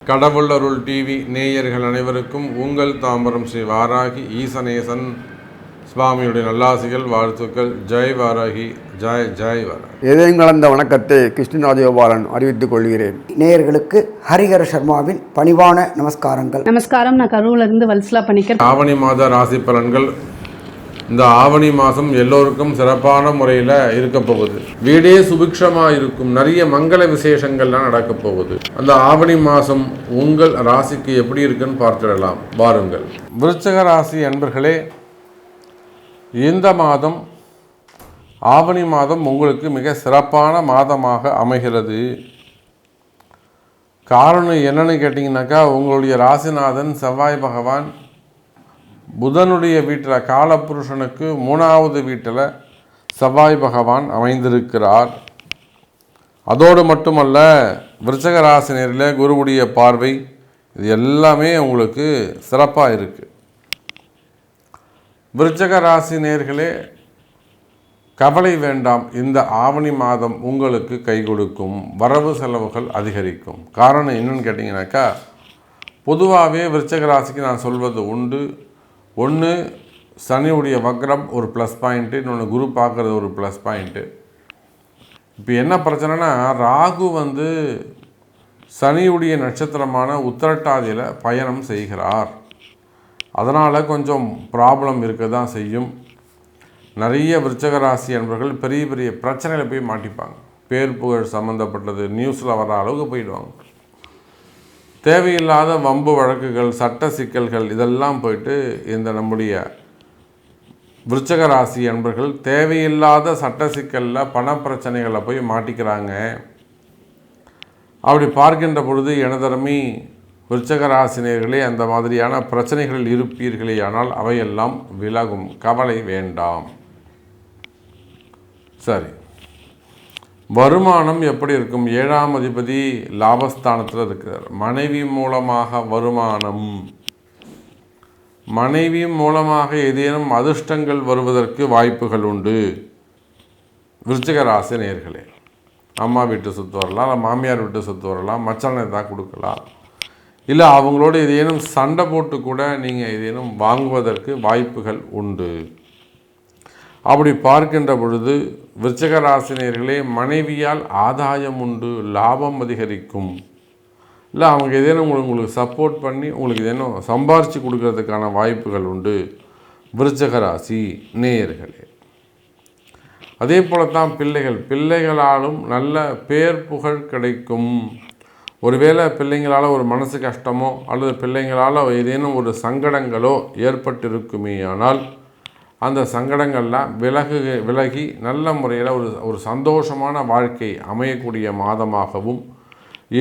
கடவுள் அருள் டிவி நேயர்கள் அனைவருக்கும் உங்கள் தாம்பரம் ஸ்ரீ வாராகி ஈசனேசன் சுவாமியுடைய நல்லாசிகள் வாழ்த்துக்கள். ஜெய் வாராகி, ஜெய் ஜெய் வாராகி. இதயம் கலந்த வணக்கத்தை கிருஷ்ணராஜகோபாலன் அறிவித்துக் கொள்கிறேன். நேயர்களுக்கு ஹரிஹர சர்மாவின் பணிவான நமஸ்காரங்கள். நமஸ்காரம். நான் கரூர்ல இருந்து வல்சலா பண்ணிக்கிறேன். ஆவணி மாத ராசி பலன்கள். இந்த ஆவணி மாதம் எல்லோருக்கும் சிறப்பான முறையில் இருக்க போகுது. வீடே சுபிக்ஷமாக இருக்கும். நிறைய மங்கள விசேஷங்கள்லாம் நடக்க போகுது. அந்த ஆவணி மாதம் உங்கள் ராசிக்கு எப்படி இருக்குன்னு பார்த்துடலாம் வாருங்கள். விருச்சிக ராசி அன்பர்களே, இந்த மாதம் ஆவணி மாதம் உங்களுக்கு மிக சிறப்பான மாதமாக அமைகிறது. காரணம் என்னன்னு கேட்டிங்கனாக்கா, உங்களுடைய ராசிநாதன் செவ்வாய் பகவான் புதனுடைய வீட்டில், காலபுருஷனுக்கு 3வது வீட்டில் செவ்வாய் பகவான் அமைந்திருக்கிறார். அதோடு மட்டுமல்ல, விருச்சிக ராசினியரில் குருவுடைய பார்வை, இது எல்லாமே உங்களுக்கு சிறப்பாக இருக்குது. விருச்சிக ராசினியர்களே, கவலை வேண்டாம். இந்த ஆவணி மாதம் உங்களுக்கு கை கொடுக்கும். வரவு செலவுகள் அதிகரிக்கும். காரணம் என்னன்னு கேட்டிங்கனாக்கா, பொதுவாகவே விருச்சிக ராசிக்கு நான் சொல்வது உண்டு. ஒன்று, சனியுடைய வக்ரம் ஒரு ப்ளஸ் பாயிண்ட்டு, இன்னொன்று குரு பார்க்குறது ஒரு ப்ளஸ் பாயிண்ட்டு. இப்போ என்ன பிரச்சனைனா, ராகு சனியுடைய நட்சத்திரமான உத்திரட்டாதியில் பயணம் செய்கிறார். அதனால் கொஞ்சம் ப்ராப்ளம் இருக்க தான் செய்யும். நிறைய விருச்சிக ராசி என்பவர்கள் பெரிய பெரிய பிரச்சனையில் போய் மாட்டிப்பாங்க. பேர் புகழ் சம்மந்தப்பட்டது நியூஸில் வர அளவுக்கு போயிடுவாங்க. தேவையில்லாத வம்பு வழக்குகள், சட்ட சிக்கல்கள், இதெல்லாம் போயிட்டு இந்த நம்முடைய விருச்சிக ராசி என்பர்கள் தேவையில்லாத சட்ட சிக்கலில் பணப்பிரச்சனைகளில் போய் மாட்டிக்கிறாங்க. அப்படி பார்க்கின்ற பொழுது எனதருமை விருச்சிக ராசினியர்களே, அந்த மாதிரியான பிரச்சனைகளில் இருப்பீர்களே ஆனால் அவையெல்லாம் விலகும். கவலை வேண்டாம். சரி, வருமானம் எப்படி இருக்கும்? 7ஆம் அதிபதி லாபஸ்தானத்தில் இருக்கிறார். மனைவி மூலமாக வருமானம், மனைவி மூலமாக ஏதேனும் அதிர்ஷ்டங்கள் வருவதற்கு வாய்ப்புகள் உண்டு. விருச்சிக ராசி நேயர்களே, அம்மா வீட்டு சொத்து வரலாம், இல்லை மாமியார் வீட்டு சொத்து வரலாம், மச்சானை தான் கொடுக்கலாம், இல்லை அவங்களோட ஏதேனும் சண்டை போட்டு கூட நீங்கள் ஏதேனும் வாங்குவதற்கு வாய்ப்புகள் உண்டு. அப்படி பார்க்கின்ற பொழுது விருச்சிக ராசினியர்களே, மனைவியால் ஆதாயம் உண்டு, லாபம் அதிகரிக்கும். இல்லை அவங்க ஏதேனும் உங்களுக்கு சப்போர்ட் பண்ணி உங்களுக்கு ஏதேனும் சம்பாரித்து கொடுக்கறதுக்கான வாய்ப்புகள் உண்டு. விருச்சிக ராசி நேயர்களே, அதே போல தான் பிள்ளைகளாலும் நல்ல பேர் புகழ் கிடைக்கும். ஒருவேளை பிள்ளைங்களால் ஒரு மனசு கஷ்டமோ அல்லது பிள்ளைங்களால் ஏதேனும் ஒரு சங்கடங்களோ ஏற்பட்டிருக்குமே ஆனால் அந்த சங்கடங்கள்லாம் விலகி நல்ல முறையில் ஒரு சந்தோஷமான வாழ்க்கை அமையக்கூடிய மாதமாகவும்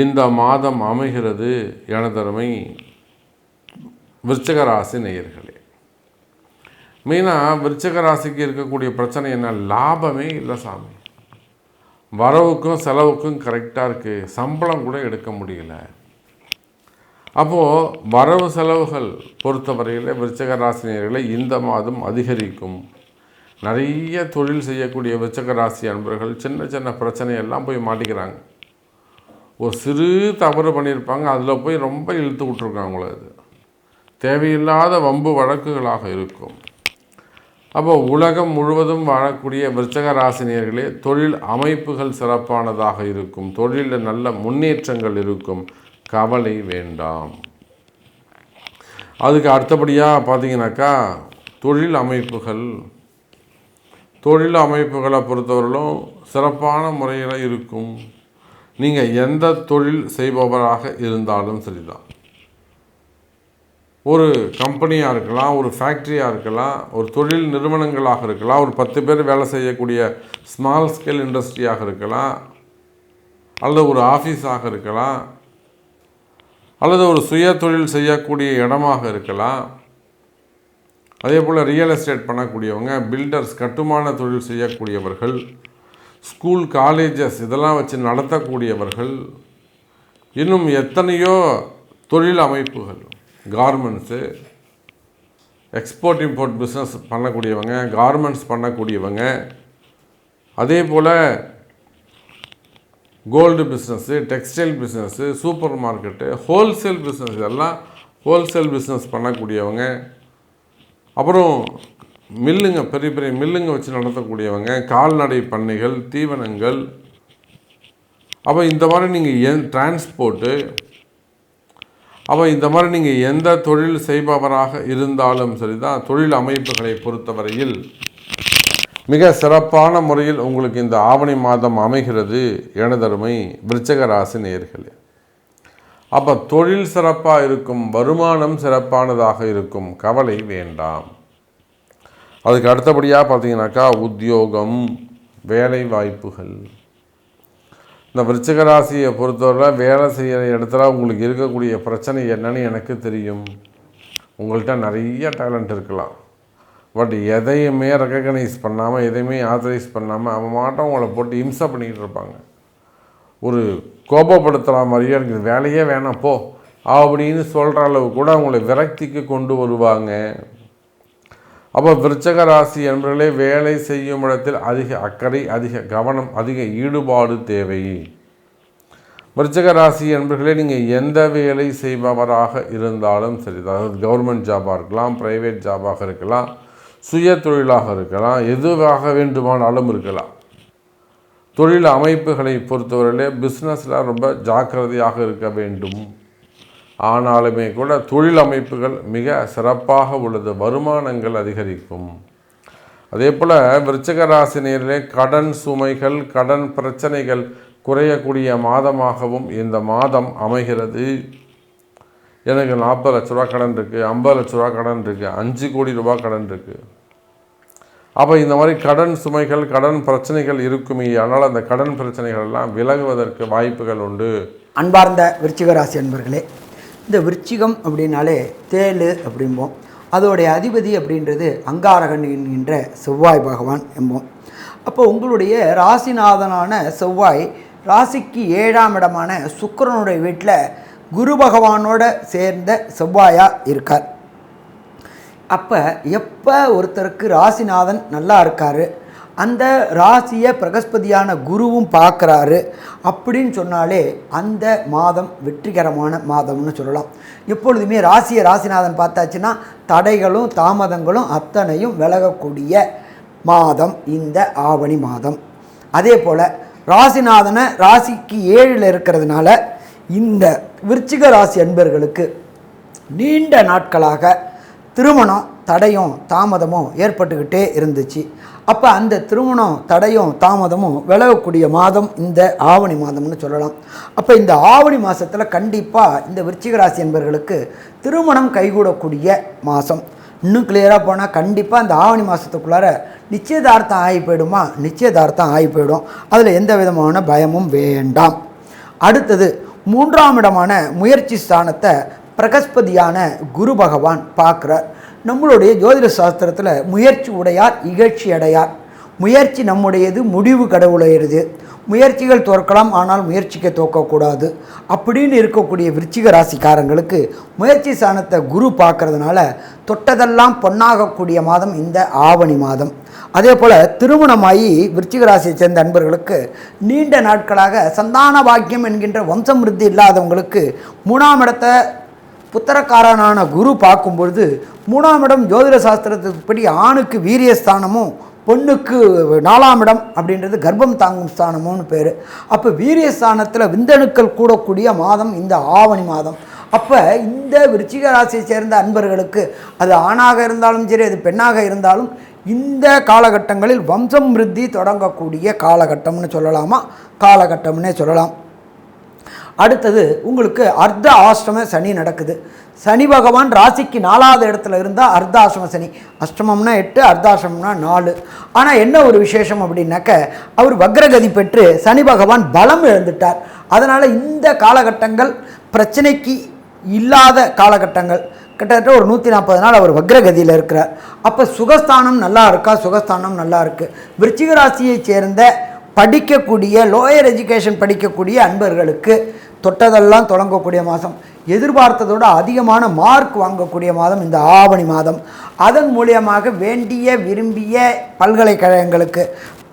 இந்த மாதம் அமைகிறது. எனதருமை விருச்சிக ராசி நேயர்களே, மெயினாக விருச்சிக ராசிக்கு இருக்கக்கூடிய பிரச்சனை என்ன? லாபமே இல்லை சாமி. வரவுக்கும் செலவுக்கும் கரெக்டாக இருக்குது, சம்பளம் கூட எடுக்க முடியல. அப்போது வரவு செலவுகள் பொறுத்தவரையில் விருச்சிக ராசினியர்களை இந்த மாதம் அதிகரிக்கும். நிறைய தொழில் செய்யக்கூடிய விருச்சிக ராசி அன்பர்கள் சின்ன சின்ன பிரச்சனையெல்லாம் போய் மாட்டிக்கிறாங்க. ஒரு சிறு தவறு பண்ணியிருப்பாங்க, அதில் போய் ரொம்ப இழுத்து விட்ருக்காங்களோ, அது தேவையில்லாத வம்பு வழக்குகளாக இருக்கும். அப்போ உலகம் முழுவதும் வாழக்கூடிய விருச்சிக ராசினியர்களே, தொழில் அமைப்புகள் சிறப்பானதாக இருக்கும். தொழிலில் நல்ல முன்னேற்றங்கள் இருக்கும். கவலை வேண்டாம். அதுக்கு அடுத்தபடியாக பார்த்தீங்கன்னாக்கா, தொழில் அமைப்புகளை பொறுத்தவரையிலும் சிறப்பான முறையில் இருக்கும். நீங்கள் எந்த தொழில் செய்பவராக இருந்தாலும் சரிதான், ஒரு கம்பெனியாக இருக்கலாம், ஒரு ஃபேக்ட்ரியாக இருக்கலாம், ஒரு தொழில் நிறுவனங்களாக இருக்கலாம், ஒரு 10 பேர் வேலை செய்யக்கூடிய ஸ்மால் ஸ்கேல் இண்டஸ்ட்ரியாக இருக்கலாம், அல்லது ஒரு ஆஃபீஸாக இருக்கலாம், அல்லது ஒரு சுய தொழில் செய்யக்கூடிய இடமாக இருக்கலாம். அதே போல் ரியல் எஸ்டேட் பண்ணக்கூடியவங்க, பில்டர்ஸ், கட்டுமான தொழில் செய்யக்கூடியவர்கள், ஸ்கூல் காலேஜஸ் இதெல்லாம் வச்சு நடத்தக்கூடியவர்கள், இன்னும் எத்தனையோ தொழில் அமைப்புகள், கார்மெண்ட்ஸு, எக்ஸ்போர்ட் இம்போர்ட் பிஸ்னஸ் பண்ணக்கூடியவங்க, கார்மெண்ட்ஸ் பண்ணக்கூடியவங்க, அதே போல் gold business, textile business, supermarket, wholesale business, இதெல்லாம் ஹோல்சேல் பிஸ்னஸ் பண்ணக்கூடியவங்க, அப்புறம் மில்லுங்க, பெரிய பெரிய மில்லுங்க வச்சு நடத்தக்கூடியவங்க, கால்நடை பண்ணைகள், தீவனங்கள், அப்போ இந்த மாதிரி நீங்கள் டிரான்ஸ்போர்ட்டு, அப்போ இந்த மாதிரி நீங்கள் எந்த தொழில் செய்பவராக இருந்தாலும் சரி தான், தொழில் அமைப்புகளை பொறுத்தவரையில் மிக சிறப்பான முறையில் உங்களுக்கு இந்த ஆவணி மாதம் அமைகிறது எனதருமை விருச்சிக ராசி நேயர்களே. அப்போ தொழில் சிறப்பாக இருக்கும், வருமானம் சிறப்பானதாக இருக்கும், கவலை வேண்டாம். அதுக்கு அடுத்தபடியாக பார்த்தீங்கன்னாக்கா உத்தியோகம், வேலை வாய்ப்புகள். இந்த விருச்சிக ராசியை பொறுத்தவரை வேலை செய்கிற இடத்துல உங்களுக்கு இருக்கக்கூடிய பிரச்சனை என்னன்னு எனக்கு தெரியும். உங்கள்கிட்ட நிறைய டேலண்ட் இருக்கலாம், பட் எதையுமே ரெக்கக்னைஸ் பண்ணாமல், எதையுமே ஆத்தரைஸ் பண்ணாமல் அவன் மாட்டம் உங்களை போட்டு இம்சை பண்ணிக்கிட்டு இருப்பாங்க. ஒரு கோபப்படுத்துகிற மாதிரியே இருக்குது, வேலையே வேணாம் போ அப்படின்னு சொல்கிற அளவு கூட அவங்களை விரக்திக்கு கொண்டு வருவாங்க. அப்போ விருச்சிக ராசி என்பவர்களே, வேலை செய்யும் இடத்தில் அதிக அக்கறை, அதிக கவனம், அதிக ஈடுபாடு தேவை. விருச்சிக ராசி என்பவர்களே, நீங்கள் எந்த வேலை செய்பவராக இருந்தாலும் சரி, அதாவது கவர்மெண்ட் ஜாபாக இருக்கலாம், ப்ரைவேட் ஜாபாக இருக்கலாம், சுய தொழிலாக இருக்கலாம், எதுவாக வேண்டுமானாலும் இருக்கலாம். தொழில் அமைப்புகளை பொறுத்தவரையிலே பிஸ்னஸில் ரொம்ப ஜாக்கிரதையாக இருக்க வேண்டும். ஆனாலுமே கூட தொழில் அமைப்புகள் மிக சிறப்பாக உள்ளது, வருமானங்கள் அதிகரிக்கும். அதே போல் விருச்சிக ராசி நேயர்களே, கடன் சுமைகள், கடன் பிரச்சனைகள் குறையக்கூடிய மாதமாகவும் இந்த மாதம் அமைகிறது. எனக்கு 40 லட்ச ரூபா கடன் இருக்குது, 50 லட்ச ரூபா கடன் இருக்குது, 5 கோடி ரூபா கடன் இருக்குது. அப்போ இந்த மாதிரி கடன் சுமைகள், கடன் பிரச்சனைகள் இருக்குமே, ஆனால் அந்த கடன் பிரச்சனைகள் எல்லாம் விலகுவதற்கு வாய்ப்புகள் உண்டு. அன்பார்ந்த விருச்சிக ராசி அன்பர்களே, இந்த விருச்சிகம் அப்படின்னாலே தேள் அப்படிம்போம். அதோடைய அதிபதி அப்படின்றது அங்காரகன் என்கின்ற செவ்வாய் பகவான் என்போம். அப்போ உங்களுடைய ராசிநாதனான செவ்வாய் ராசிக்கு 7ஆம் இடமான சுக்கிரனுடைய வீட்டில் குரு பகவானோட சேர்ந்த செவ்வாயாக இருக்கார். அப்போ எப்போ ஒருத்தருக்கு ராசிநாதன் நல்லா இருக்கார், அந்த ராசியை பிரகஸ்பதியான குருவும் பார்க்குறாரு அப்படின்னு சொன்னாலே அந்த மாதம் வெற்றிகரமான மாதம்னு சொல்லலாம். எப்பொழுதுமே ராசியை ராசிநாதன் பார்த்தாச்சுன்னா தடைகளும் தாமதங்களும் அத்தனையும் விலகக்கூடிய மாதம் இந்த ஆவணி மாதம். அதே போல் ராசிநாதனை ராசிக்கு 7ல் இருக்கிறதுனால இந்த விருச்சிக ராசி அன்பர்களுக்கு நீண்ட நாட்களாக திருமணம் தடையும் தாமதமும் ஏற்பட்டுக்கிட்டே இருந்துச்சு. அப்போ அந்த திருமணம் தடையும் தாமதமும் விலகக்கூடிய மாதம் இந்த ஆவணி மாதம்னு சொல்லலாம். அப்போ இந்த ஆவணி மாதத்தில் கண்டிப்பாக இந்த விருச்சிக ராசி என்பவர்களுக்கு திருமணம் கைகூடக்கூடிய மாதம். இன்னும் கிளியராக போனால் கண்டிப்பாக இந்த ஆவணி மாதத்துக்குள்ளார நிச்சயதார்த்தம் ஆகி போயிடுமா, நிச்சயதார்த்தம் ஆகி போயிடும். அதில் எந்த விதமான பயமும் வேண்டாம். அடுத்தது 3ஆம் இடமான முயற்சி ஸ்தானத்தை பிரகஸ்பதியான குரு பகவான் பார்க்குறார். நம்மளுடைய ஜோதிட சாஸ்திரத்தில் முயற்சி உடையார் இகழ்ச்சி அடையார். முயற்சி நம்முடையது, முடிவு கடவுளையது. முயற்சிகள் தோற்கலாம், ஆனால் முயற்சிக்க தோற்கக்கூடாது அப்படின்னு இருக்கக்கூடிய விருச்சிக ராசிக்காரங்களுக்கு முயற்சி ஸ்தானத்தை குரு பார்க்கறதுனால தொட்டதெல்லாம் பொன்னாகக்கூடிய மாதம் இந்த ஆவணி மாதம். அதே போல் திருமணமாகி விருச்சிக ராசியை சேர்ந்த அன்பர்களுக்கு நீண்ட நாட்களாக சந்தான பாக்கியம் என்கின்ற வம்சமிருத்தி இல்லாதவங்களுக்கு 3ஆம் இடத்தை புத்திரக்காரனான குரு பார்க்கும்பொழுது 3ஆம் இடம் ஜோதிட சாஸ்திரத்துப்படி ஆணுக்கு வீரியஸ்தானமும் பொண்ணுக்கு 4ஆம் இடம் அப்படின்றது கர்ப்பம் தாங்கும் ஸ்தானமும்னு பேர். அப்போ வீரியஸ்தானத்தில் விந்தணுக்கள் கூடக்கூடிய மாதம் இந்த ஆவணி மாதம். அப்போ இந்த விருச்சிக ராசியை சேர்ந்த அன்பர்களுக்கு அது ஆணாக இருந்தாலும் சரி, அது பெண்ணாக இருந்தாலும் இந்த காலகட்டங்களில் வம்சம் விருத்தி தொடங்கக்கூடிய காலகட்டம்னு சொல்லலாமா, காலகட்டம்னே சொல்லலாம். அடுத்தது உங்களுக்கு அர்த்த ஆஷ்டம சனி நடக்குது. சனி பகவான் ராசிக்கு 4ஆவது இடத்துல இருந்தால் அர்த்த ஆஷ்டம சனி. அஷ்டமம்னா 8, அர்த்தாஷ்டமம்னா 4. ஆனால் என்ன ஒரு விசேஷம் அப்படின்னாக்க, அவர் வக்ரகதி பெற்று சனி பகவான் பலம் இழந்துட்டார். அதனால் இந்த காலகட்டங்கள் பிரச்சனைக்கு இல்லாத காலகட்டங்கள். கிட்டத்தட்ட ஒரு 140 நாள் அவர் வக்ரகதியில் இருக்கிறார். அப்போ சுகஸ்தானம் நல்லா இருக்கா, சுகஸ்தானம் நல்லா இருக்குது. விருச்சிக ராசியை சேர்ந்த படிக்கக்கூடிய லோயர் எஜுகேஷன் படிக்கக்கூடிய அன்பர்களுக்கு தொட்டதெல்லாம் தொடங்கக்கூடிய மாதம், எதிர்பார்த்ததோடு அதிகமான மார்க் வாங்கக்கூடிய மாதம் இந்த ஆவணி மாதம். அதன் மூலியமாக வேண்டிய விரும்பிய பல்கலைக்கழகங்களுக்கு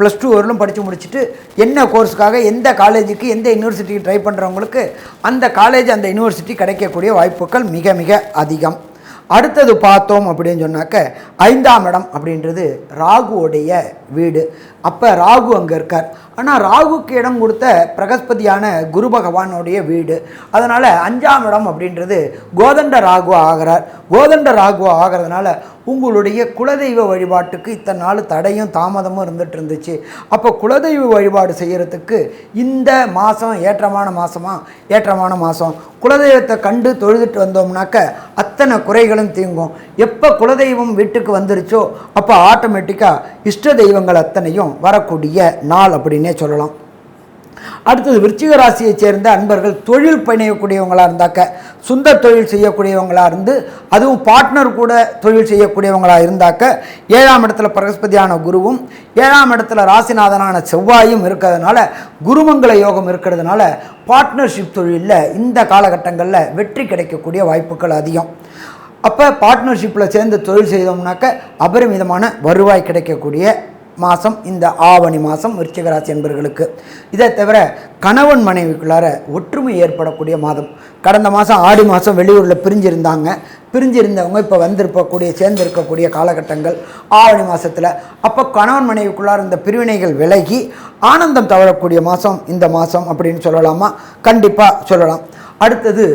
+2 வரலும் படித்து முடிச்சுட்டு என்ன கோர்ஸுக்காக எந்த காலேஜுக்கு எந்த யூனிவர்சிட்டிக்கு ட்ரை பண்ணுறவங்களுக்கு அந்த காலேஜ் அந்த யூனிவர்சிட்டி கிடைக்கக்கூடிய வாய்ப்புகள் மிக மிக அதிகம். அடுத்தது பார்த்தோம் அப்படின்னு சொன்னாக்க 5ஆம் இடம் அப்படின்றது ராகுவோடைய வீடு. அப்போ ராகு அங்கே இருக்கார். ஆனால் ராகுக்கு இடம் கொடுத்த பிரகஸ்பதியான குரு பகவானுடைய வீடு. அதனால் 5ஆம் இடம் அப்படின்றது கோதண்ட ராகு ஆகிறார். கோதண்ட ராகு ஆகிறதுனால உங்களுடைய குலதெய்வ வழிபாட்டுக்கு இத்தனை நாள் தடையும் தாமதமும் இருந்துகிட்டு இருந்துச்சு. அப்போ குலதெய்வ வழிபாடு செய்கிறதுக்கு இந்த மாதம் ஏற்றமான மாதம் குலதெய்வத்தை கண்டு தொழுதுட்டு வந்தோம்னாக்க அத்தனை குறைகளும் தீங்கும். எப்போ குலதெய்வம் வீட்டுக்கு வந்துருச்சோ அப்போ ஆட்டோமேட்டிக்காக இஷ்ட தெய்வங்கள் அத்தனையும் வரக்கூடிய நாள் அப்படின்னே சொல்லலாம். அடுத்தது விருச்சிக ராசியை சேர்ந்த அன்பர்கள் தொழில் பணியக்கூடியவங்களாக இருந்தாக்க, சொந்த தொழில் செய்யக்கூடியவங்களாக இருந்து அதுவும் பார்ட்னர் கூட தொழில் செய்யக்கூடியவங்களாக இருந்தாக்க 7ஆம் இடத்துல பிரகஸ்பதியான குருவும் 7ஆம் இடத்துல ராசிநாதனான செவ்வாயும் இருக்கிறதுனால குருமங்கள யோகம் இருக்கிறதுனால பார்ட்னர்ஷிப் தொழிலில் இந்த காலகட்டங்களில் வெற்றி கிடைக்கக்கூடிய வாய்ப்புகள் அதிகம். அப்போ பார்ட்னர்ஷிப்பில் சேர்ந்து தொழில் செய்தோம்னாக்க அபரிமிதமான வருவாய் கிடைக்கக்கூடிய மாதம் இந்த ஆவணி மாதம் விருச்சிக ராசி என்பவர்களுக்கு. இதை தவிர கணவன் மனைவிக்குள்ளார ஒற்றுமை ஏற்படக்கூடிய மாதம். கடந்த மாதம் ஆடி மாதம் வெளியூரில் பிரிஞ்சிருந்தவங்க இப்போ சேர்ந்திருக்கக்கூடிய காலகட்டங்கள் ஆவணி மாதத்தில். அப்போ கணவன் மனைவிக்குள்ளார இந்த பிரிவினைகள் விலகி ஆனந்தம் தவழக்கூடிய மாதம் இந்த மாதம் அப்படின்னு சொல்லலாமா? கண்டிப்பாக சொல்லலாம். அடுத்தது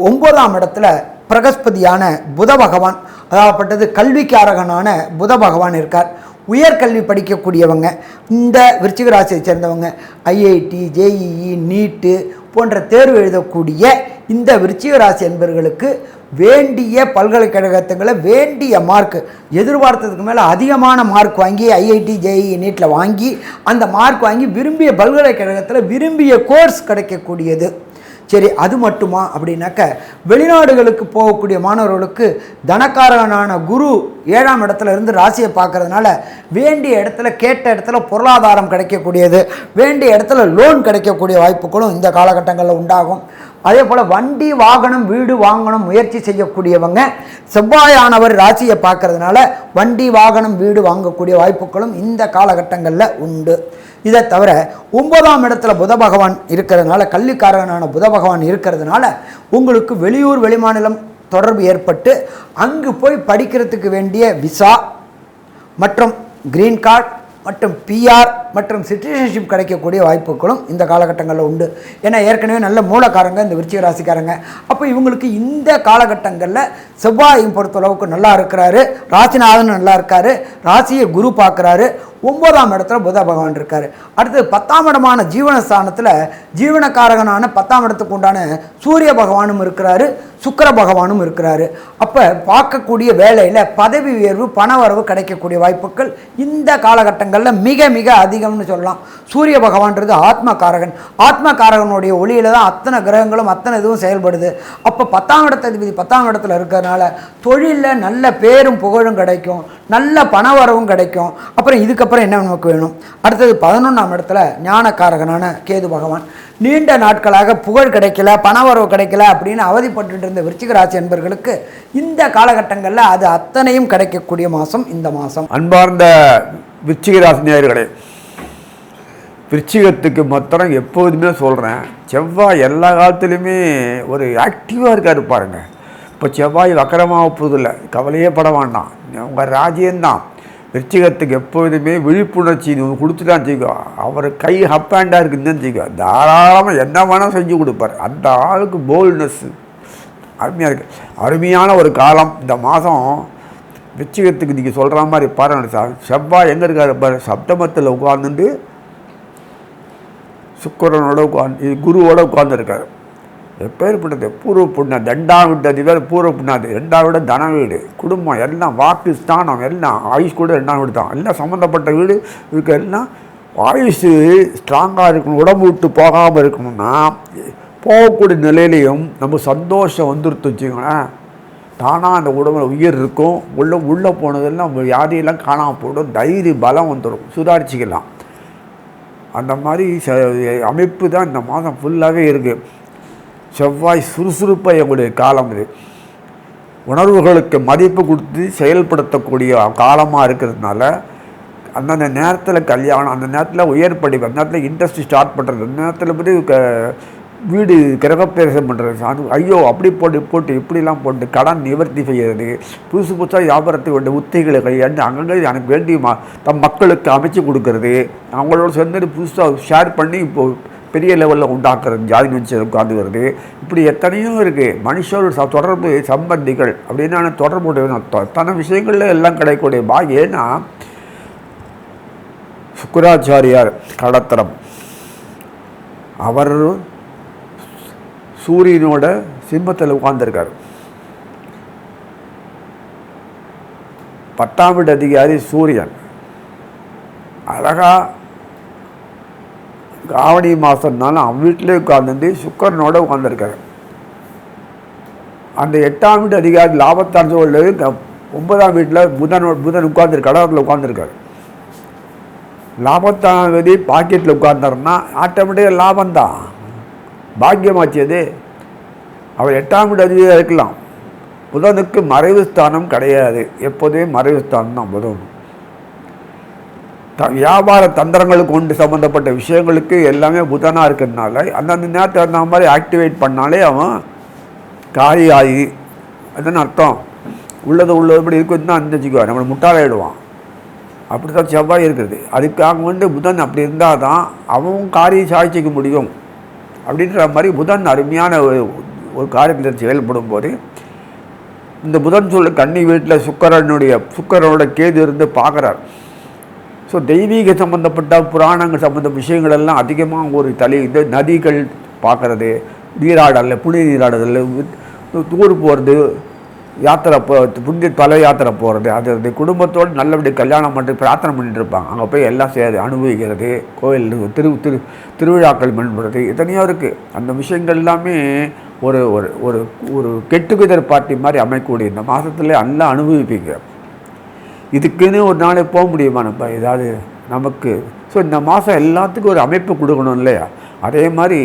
9ஆம் இடத்துல பிரகஸ்பதியான புத பகவான், அதாகப்பட்டது கல்விக்காரகனான புத பகவான் இருக்கார். உயர்கல்வி படிக்கக்கூடியவங்க இந்த விருச்சிக ராசியை சேர்ந்தவங்க IIT, JEE, நீட்டு போன்ற தேர்வு எழுதக்கூடிய இந்த விருச்சிக ராசி என்பவர்களுக்கு வேண்டிய பல்கலைக்கழகத்துங்களை வேண்டிய மார்க் எதிர்பார்த்ததுக்கு மேலே அதிகமான மார்க் வாங்கி IIT, JEE, நீட்டில் வாங்கி அந்த மார்க் வாங்கி விரும்பிய பல்கலைக்கழகத்தில் விரும்பிய கோர்ஸ் கிடைக்கக்கூடியது. சரி, அது மட்டுமா அப்படின்னாக்க வெளிநாடுகளுக்கு போகக்கூடிய மாணவர்களுக்கு தனக்காரகனான குரு 7ஆம் இடத்துல இருந்து ராசியை பார்க்கறதுனால வேண்டிய இடத்துல கேட்ட இடத்துல பொருளாதாரம் கிடைக்கக்கூடியது, வேண்டிய இடத்துல லோன் கிடைக்கக்கூடிய வாய்ப்புகளும் இந்த காலகட்டங்களில் உண்டாகும். அதே போல் வண்டி வாகனம் வீடு வாங்கணும் முயற்சி செய்யக்கூடியவங்க செவ்வாயானவர் ராசியை பார்க்கறதுனால வண்டி வாகனம் வீடு வாங்கக்கூடிய வாய்ப்புகளும் இந்த காலகட்டங்களில் உண்டு. இதை தவிர 9ஆம் இடத்துல புத பகவான் இருக்கிறதுனால கல்விக்காரகனான புத பகவான் இருக்கிறதுனால உங்களுக்கு வெளியூர் வெளிமாநிலம் தொடர்பு ஏற்பட்டு அங்கு போய் படிக்கிறதுக்கு வேண்டிய விசா மற்றும் கிரீன் கார்டு மற்றும் PR மற்றும் சிட்டிசன்ஷிப் கிடைக்கக்கூடிய வாய்ப்புகளும் இந்த காலகட்டங்களில் உண்டு. ஏன்னா ஏற்கனவே நல்ல மூலக்காரங்க இந்த விருச்சிக ராசிக்காரங்க. அப்போ இவங்களுக்கு இந்த காலகட்டங்களில் செவ்வாயும் பொறுத்தளவுக்கு நல்லா இருக்கிறாரு, ராசிநாதன் நல்லா இருக்காரு, ராசியை குரு பார்க்குறாரு, 9ஆம் இடத்துல புத பகவான் இருக்கார். அடுத்தது 10ஆம் இடமான ஜீவனஸ்தானத்தில் ஜீவனக்காரகனான 10ஆம் இடத்துக்கு உண்டான சூரிய பகவானும் இருக்கிறாரு, சுக்கிர பகவானும் இருக்கிறாரு. அப்போ பார்க்கக்கூடிய வேலையில் பதவி உயர்வு பண வரவு கிடைக்கக்கூடிய வாய்ப்புகள் இந்த காலகட்டங்களில் மிக மிக அதிகம்னு சொல்லலாம். சூரிய பகவான்றது ஆத்மகாரகன். ஆத்மகாரகனுடைய ஒளியில் தான் அத்தனை கிரகங்களும் அத்தனை இதுவும் செயல்படுது. அப்போ 10ஆம் இடத்ததிபதி 10ஆம் இடத்துல இருக்கிறதுனால தொழிலில் நல்ல பேரும் புகழும் கிடைக்கும், நல்ல பண வரவும் கிடைக்கும். அப்புறம் இதுக்கப்புறம் என்ன நமக்கு வேணும்? அடுத்தது 11ஆம் இடத்துல ஞானக்காரகனான கேது பகவான். நீண்ட நாட்களாக புகழ் கிடைக்கல, பணவரவு கிடைக்கல அப்படின்னு அவதிப்பட்டு இருந்த விருச்சிக ராசி என்பவர்களுக்கு இந்த காலகட்டங்களில் அது அத்தனையும் கிடைக்கக்கூடிய மாதம் இந்த மாதம். அன்பார்ந்த விருச்சிக ராசி நேயர்களே, விருச்சிகத்துக்கு மாத்திரம் எப்போதுமே சொல்கிறேன், செவ்வாய் எல்லா காலத்துலேயுமே ஒரு ஆக்டிவாக இருக்காரு பாருங்க. இப்போ செவ்வாய் வக்கரமாக போதில்லை, கவலையே பட வேண்டாம், உங்கள் ராஜ்யம்தான். விருச்சிகத்துக்கு எப்போதுமே விழிப்புணர்ச்சி கொடுத்துட்டான்னு வச்சுக்கோ, அவர் கை ஹப் ஹேண்டாக இருக்குதுன்னு வச்சுக்கோ, தாராளமாக என்ன வேணால் செஞ்சு கொடுப்பார். அந்த ஆளுக்கு போல்ட்னஸ்ஸு அருமையாக இருக்குது. அருமையான ஒரு காலம் இந்த மாதம் விருச்சிகத்துக்கு. நீங்கள் சொல்கிற மாதிரி பாருங்க, செவ்வாய் எங்கே இருக்காரு பாரு, சப்தமத்தில் உட்கார்ந்துட்டு சுக்கிரனோட குருவோட உட்கார்ந்துருக்காரு. எப்பேற்பட்டது பூர்வ புண்ணாது, 2ஆம் வீடு அதிபர் பூர்வ புண்ணாது, 2ஆம் வீடு தன வீடு, குடும்பம் எல்லாம், வாக்கு ஸ்தானம் எல்லாம், ஆயுஷ் கூட 2ஆம் வீடு தான், எல்லாம் சம்மந்தப்பட்ட வீடு இதுக்கு எல்லாம். ஆயுஷு ஸ்ட்ராங்காக இருக்கணும், உடம்பு விட்டு போகாமல் இருக்கணும்னா போகக்கூடிய நிலையிலையும் நம்ம சந்தோஷம் வந்துருத்து வச்சுக்கோங்களேன், தானாக அந்த உடம்புல உயிர் இருக்கும். உள்ளே போனதெல்லாம் வியாதியெல்லாம் காணாமல் போய்டும், தைரிய பலம் வந்துடும், சுதாரிச்சிக்கலாம். அந்த மாதிரி அமைப்பு தான் இந்த மாதம் ஃபுல்லாகவே இருக்குது. செவ்வாய் சுறுசுறுப்பாக எங்களுடைய காலம் இது. உணர்வுகளுக்கு மதிப்பு கொடுத்து செயல்படுத்தக்கூடிய காலமாக இருக்கிறதுனால அந்தந்த நேரத்தில் கல்யாணம், அந்த நேரத்தில் உயர் படிப்பு, அந்த நேரத்தில் இண்டஸ்ட்ரி ஸ்டார்ட் பண்ணுறது, அந்த நேரத்தில் போய் வீடு கிரகப்பிரவேசம் பண்ணுறது, அது ஐயோ அப்படி போட்டு இப்படிலாம் போட்டு கடன் நிவர்த்தி செய்கிறது, புதுசாக வியாபாரத்துக்கு வேண்டிய உத்திகளை கையாண்டு அங்கங்கே எனக்கு வேண்டிய தம் மக்களுக்கு அமைச்சு கொடுக்கறது, அவங்களோட சேர்ந்து புதுசாக ஷேர் பண்ணி இப்போது பெரிய லெவலில் உண்டாக்குறது, ஜாதி வச்சு உட்காந்துக்கிறது, இப்படி எத்தனையோ இருக்குது. மனுஷோட தொடர்பு சம்பந்திகள் அப்படின்னா தொடர்புடைய எத்தனை விஷயங்களில் எல்லாம் கிடைக்கக்கூடிய பாகியம். ஏன்னா சுக்கராச்சாரியார் கடத்தரம் அவர் சூரியனோட சிம்மத்தில் உட்கார்ந்துருக்கார். 10ஆம் வீட்டு அதிகாரி சூரியன். அழகா ஆவணி மாதம்னாலும் அவன் வீட்டிலே உட்கார்ந்து சுக்கரனோட உட்காந்துருக்காரு. அந்த 8ஆம் வீட்டு அதிகாரி லாபத்தான் சொல்லு 9ஆம் வீட்டில் புதன் உட்கார்ந்துருக்கு, கடகத்தில் உட்கார்ந்துருக்காரு. லாபத்தாம் விதி பாக்கெட்டில் உட்கார்ந்தாருன்னா ஆட்டோமேட்டிக்காக லாபம்தான், பாக்கியமாச்சு. அது அவர் 8ஆம் வீடு அதிகாரியாக இருக்கலாம். புதனுக்கு மறைவு ஸ்தானம் கிடையாது, எப்போதுமே மறைவு ஸ்தானம் தான் புதன். வியாபார தந்திரங்களுக்கு கொண்டு சம்மந்தப்பட்ட விஷயங்களுக்கு எல்லாமே புதனாக இருக்கிறதுனால அந்தந்த நேரத்தை அந்த மாதிரி ஆக்டிவேட் பண்ணாலே அவன் காரியாகி, அதுன்னு அர்த்தம். உள்ளதுபடி இருக்குன்னு தான் வச்சுக்குவார், நம்மளை முட்டாளாயிடுவான். அப்படி தான் செவ்வாய் இருக்கிறது. அதுக்காக புதன் அப்படி இருந்தால் தான் அவன் காரியம் சாதிச்சிக்க முடியும். அப்படின்ற மாதிரி புதன் அருமையான ஒரு காரியத்தில் செயல்படும் போது இந்த புதன் சொல்ல கன்னி வீட்டில் சுக்கரனோட கேது இருந்து பார்க்குறார். ஸோ தெய்வீக சம்மந்தப்பட்ட புராணங்கள் சம்மந்த விஷயங்கள் எல்லாம் அதிகமாக ஒரு நதிகள் பார்க்குறது, நீராடல், புனித நீராடுதல், ஊர் போகிறது, யாத்திரை புனித பல யாத்திரை போகிறது, அது குடும்பத்தோடு நல்லபடி கல்யாணம் பண்ணி பிரார்த்தனை பண்ணிட்டு இருப்பாங்க. அங்கே போய் எல்லாம் அனுபவிக்கிறது, கோயில் திருவிழாக்கள் பண்ணுறது, எத்தனையோ இருக்குது. அந்த விஷயங்கள் எல்லாமே ஒரு ஒரு ஒரு ஒரு கெட்டுக்குதர் பார்ட்டி மாதிரி அமைக்கக்கூடிய இந்த மாதத்துல எல்லாம் அனுபவிப்பீங்க. இதுக்குன்னு ஒரு நாளை போக முடியுமா நம்ம ஏதாவது நமக்கு? ஸோ இந்த மாதம் எல்லாத்துக்கும் ஒரு அமைப்பு கொடுக்கணும் இல்லையா? அதே மாதிரி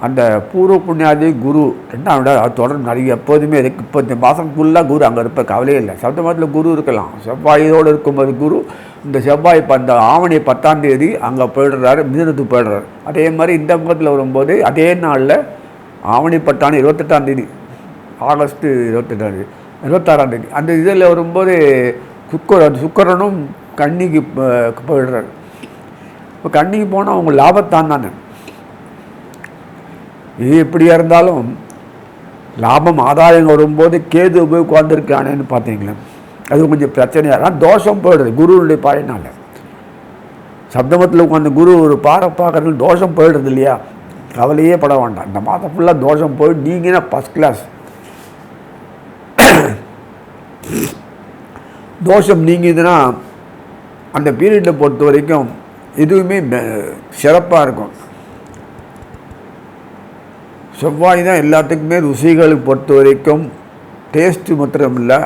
அந்த பூர்வ புண்ணியாதி குரு 2ஆம் வீடு அது தொடர்ந்து நிறைய எப்போதுமே இருக்குது. இப்போ இந்த மாதம் ஃபுல்லாக குரு அங்கே இருப்ப கவலையே இல்லை. சப்தமத்தில் குரு இருக்கலாம், செவ்வாயோடு இருக்கும்போது குரு. இந்த செவ்வாய் இப்போ அந்த ஆவணி 10ஆம் தேதி அங்கே போயிடுறாரு, மிதுனத்துக்கு போயிடுறாரு. அதே மாதிரி இந்த பக்கத்தில் வரும்போது அதே நாளில் ஆவணி 10 28ஆம் தேதி, ஆகஸ்ட் 26ஆம் தேதி அந்த இதில் வரும்போது சுக்கரனும் கன்னிக்கு போயிடுறாரு. இப்போ கன்னிக்கு போனால் அவங்க லாபத்தான் தானே. இது எப்படியா இருந்தாலும் லாபம் ஆதாயம் வரும்போது கேது போய் உட்காந்துருக்கானேன்னு பார்த்தீங்களா, அது கொஞ்சம் பிரச்சனையாக தான். தோஷம் போயிடுது குருவுடைய பாயினால. சப்தமத்தில் உட்காந்து குரு ஒரு பார்க்கறதுல தோஷம் போயிடுறது இல்லையா? கவலையே பட வேண்டாம். இந்த மாதம் ஃபுல்லாக தோஷம் போய் நீங்கன்னா ஃபஸ்ட் கிளாஸ். தோஷம் நீங்கிதுன்னா அந்த பீரியடில் பொறுத்த வரைக்கும் எதுவுமே சிறப்பாக இருக்கும். செவ்வாய் தான் எல்லாத்துக்குமே ருசிகளுக்கு பொறுத்த வரைக்கும் டேஸ்ட்டு மாத்திரம் இல்லை,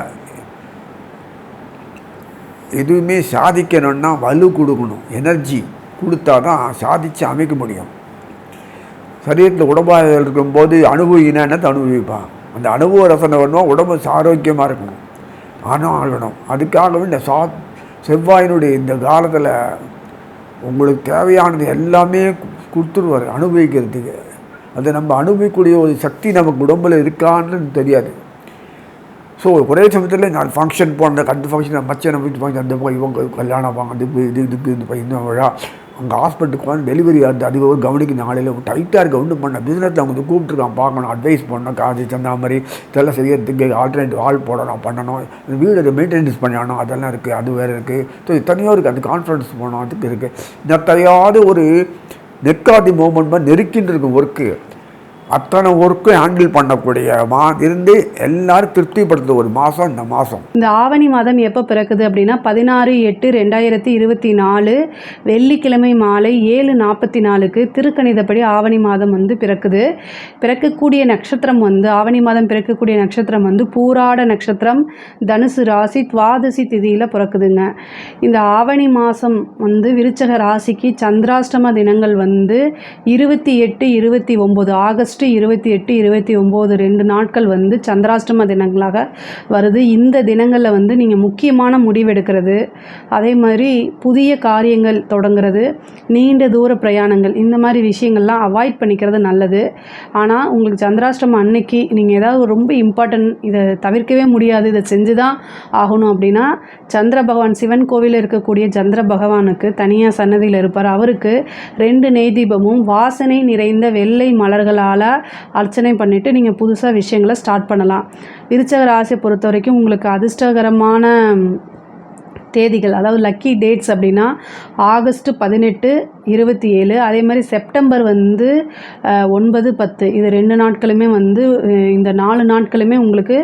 எதுவுமே சாதிக்கணும்னா வலு கொடுக்கணும், எனர்ஜி கொடுத்தா தான் சாதித்து அமைக்க முடியும். சரீரத்தில் உடம்பாக இருக்கும்போது அனுபவினா அனுபவிப்பான். அந்த அனுபவ ரசனை வரணும், உடம்பு ஆரோக்கியமாக இருக்கணும், ஆனால் ஆகணும். அதுக்காகவே இந்த செவ்வாயினுடைய இந்த காலத்தில் உங்களுக்கு தேவையானது எல்லாமே கொடுத்துருவார் அனுபவிக்கிறதுக்கு. அது நம்ம அனுபவிக்கக்கூடிய ஒரு சக்தி நமக்கு உடம்பில் இருக்கான்னு தெரியாது. ஸோ ஒரே சமயத்தில் நான் ஃபங்க்ஷன் போன அந்த ஃபங்க்ஷன் மச்சனை வீட்டு ஃபங்க்ஷன் அந்த இவங்க கல்யாணம் வாங்க இதுக்கு இந்த விழா அங்கே ஹாஸ்பிட்டலுக்கு வந்து டெலிவரி ஆகுது, அது ஒரு கவனிக்கு நாளையில் டைட்டாக இருக்க ஒன்று பண்ண பிஸ்னஸில் அவங்க கூப்பிட்டுருக்கான் பார்க்கணும், அட்வைஸ் பண்ணணும், காசு தந்தா மாதிரி இதெல்லாம் செய்யறதுக்கு ஆல்டர்னேட்டிவ் ஆள் போடணும், பண்ணணும், வீடு மெயின்டெனன்ஸ் பண்ணணும், அதெல்லாம் இருக்குது, அது வேறு இருக்குது. ஸோ தனியாக இருக்குது. அது கான்ஃபரன்ஸ் போனோம், அதுக்கு இருக்குது. நிறையாவது ஒரு நெக்காதி மூமெண்ட் மாதிரி நெருக்கின்னு இருக்கும் ஒர்க்கு. அத்தனை ஒர்க்கும் ஹேண்டில் பண்ணக்கூடிய இருந்து எல்லாரும் திருப்திப்படுத்த ஒரு மாதம் இந்த மாதம். இந்த ஆவணி மாதம் எப்போ பிறக்குது அப்படின்னா 16/8/2024 வெள்ளிக்கிழமை மாலை 7:44 திருக்கணிதப்படி ஆவணி மாதம் பிறக்குது. பிறக்கக்கூடிய நட்சத்திரம் ஆவணி மாதம் பிறக்கக்கூடிய நட்சத்திரம் பூராட நட்சத்திரம், தனுசு ராசி, துவாதசி திதியில் பிறக்குதுங்க. இந்த ஆவணி மாதம் விருச்சக ராசிக்கு சந்திராஷ்டம தினங்கள் 28, 29 ஆகஸ்ட் ஆகஸ்ட் 28, 29 2 நாட்கள் வந்து சந்திராஷ்டம தினங்களாக வருது. இந்த தினங்களில் வந்து நீங்கள் முக்கியமான முடிவெடுக்கிறது, அதே மாதிரி புதிய காரியங்கள் தொடங்குறது, நீண்ட தூர பிரயாணங்கள், இந்த மாதிரி விஷயங்கள்லாம் அவாய்ட் பண்ணிக்கிறது நல்லது. ஆனால் உங்களுக்கு சந்திராஷ்டமம் அன்னைக்கு நீங்கள் ஏதாவது ரொம்ப இம்பார்ட்டன்ட், இதை தவிர்க்கவே முடியாது, இதை செஞ்சு தான் ஆகணும் அப்படின்னா, சந்திர பகவான் சிவன் கோவிலில் இருக்கக்கூடிய சந்திர பகவானுக்கு தனியாக சன்னதியில் இருப்பார். அவருக்கு 2 நெய் தீபமும் வாசனை நிறைந்த வெள்ளை மலர்களால் அர்ச்சனை பண்ணிவிட்டு நீங்கள் புதுசாக விஷயங்களை ஸ்டார்ட் பண்ணலாம். விருச்சக ராசியை பொறுத்த வரைக்கும் உங்களுக்கு அதிர்ஷ்டகரமான தேதிகள், அதாவது லக்கி டேட்ஸ் அப்படின்னா ஆகஸ்ட் 18, 27, அதே மாதிரி செப்டம்பர் வந்து 9, 10, இது 2 நாட்களுமே வந்து இந்த 4 நாட்களுமே உங்களுக்கு